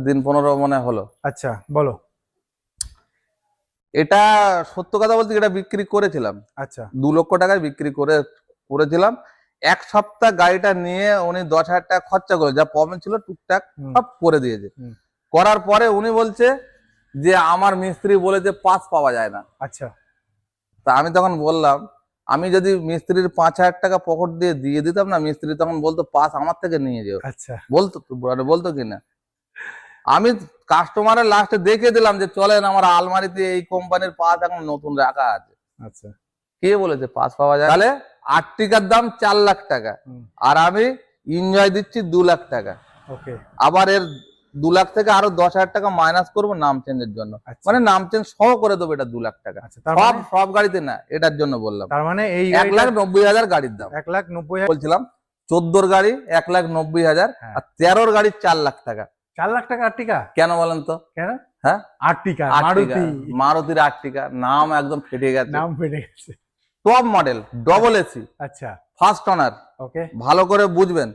দিন 15 মনে হলো। আচ্ছা বলো। এটা সত্য কথা বলতে এটা বিক্রি করেছিলাম, আচ্ছা 2 লক্ষ টাকায় বিক্রি করেছিলাম। এক সপ্তাহ গাড়িটা নিয়ে উনি 10,000 টাকা খরচা করে, যা প্রবলেম ছিল টুকটাক সব করে দিয়েছে। করার পরে উনি বলছে যে আমার মিস্ত্রি বলেছে পাস পাওয়া যায় না। আচ্ছা তা আমি তখন বললাম, আমি যদি মিস্ত্রির 5,000 টাকা পকেট দিয়ে দিতাম না, মিস্ত্রি তখন বলতো পাস আমার থেকে নিয়ে যেও। আচ্ছা বলতো কিনা। আমি কাস্টমারের লাস্টে দেখে দিলাম যে চলেন আমার আলমারিতে এই কোম্পানির পাস এখন নতুন রাখা আছে। আচ্ছা কে বলেছে পাস পাওয়া যায়? তাহলে আর্টিকার দাম 4 লাখ টাকা, আর আমি এনজয় দিচ্ছি 2 লাখ টাকা। ওকে আবার এর 2 লাখ থেকে আরো 10,000 টাকা মাইনাস করবো নাম চেঞ্জের জন্য। মানে নাম চেঞ্জ সহ করে দেবো এটা 2 লাখ টাকা। সব গাড়িতে না, এটার জন্য বললাম। তার মানে এই 1,90,000 গাড়ির দাম। 1,90,000 বলছিলাম 14 গাড়ি 1,90,000, আর 13 গাড়ি 4 লাখ টাকা। 4 লাখ টাকা আর্টিকা কেন বলেন তো? কেন? হ্যাঁ আর্টিকা মারুতির আর্টিকা, নাম একদম ফেটে গেছে, নাম ফেটে গেছে। টপ মডেল, ডবল এসি, আচ্ছা ফার্স্ট অনার। ওকে ভালো করে বুঝবেন,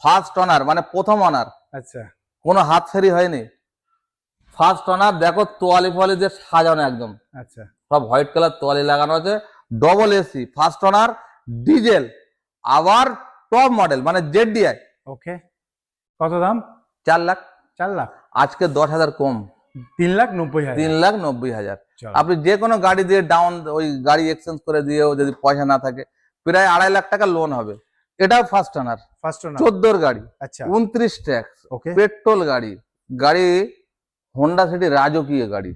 ফার্স্ট অনার মানে প্রথম অনার, আচ্ছা কোনো হাত ফেরি হয়নি। ফার্স্ট অনার, দেখো তোয়ালি ফোয়ালি দিয়ে সাজানো একদম, আচ্ছা সব হোয়াইট কালার তোয়ালি লাগানো আছে। Double AC, first honour, diesel, আবার টপ মডেল মানে জেডিআই। ওকে কত দাম? 4 লাখ। 4 লাখ আজকে 10,000 কম, 3,90,000। 3,90,000। আপনি যে কোনো গাড়ি দিয়ে ডাউন, ওই গাড়ি এক্সচেঞ্জ করে দিয়েও যদি পয়সা না থাকে, প্রায় 2.5 লাখ টাকা লোন হবে। এটাও ফার্স্ট অনার, 14 গাড়ি, আচ্ছা 29 ট্যাক্স, ওকে পেট্রোল গাড়ি। গাড়ি হোন্ডা সিটি রাজকীয় গাড়ি।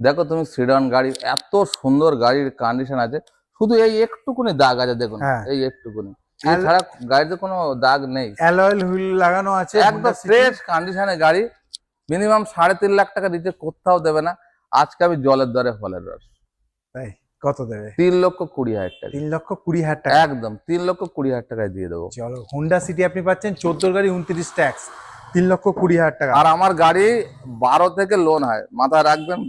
দেখো তুমি সিডান গাড়ি, এত সুন্দর গাড়ির কন্ডিশন আছে, শুধু এই একটুকুনি দাগ আছে দেখুন, এই একটুকুনি, এছাড়া গাড়িতে কোনো দাগ নেই। অ্যালয় হুইল লাগানো আছে, একদম ফ্রেশ কন্ডিশনে গাড়ি। মিনিমাম 3.5 লাখ টাকা দিতে কোথাও দেবে না। আজকে আমি জলের দরে ফলের রস। তাই কত দেবে? 3,20,000 টাকা। 3,20,000 টাকা একদম 3,20,000 টাকায় দিয়ে দেবো। চলো, হোন্ডা সিটি আপনি পাচ্ছেন 14 গাড়ি 29 ট্যাক্স, 3,20,000 টাকা। আর আমার গাড়ি 12 থেকে লোন হয়, মাথায় রাখবেন,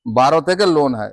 12 থেকে লোন হয়।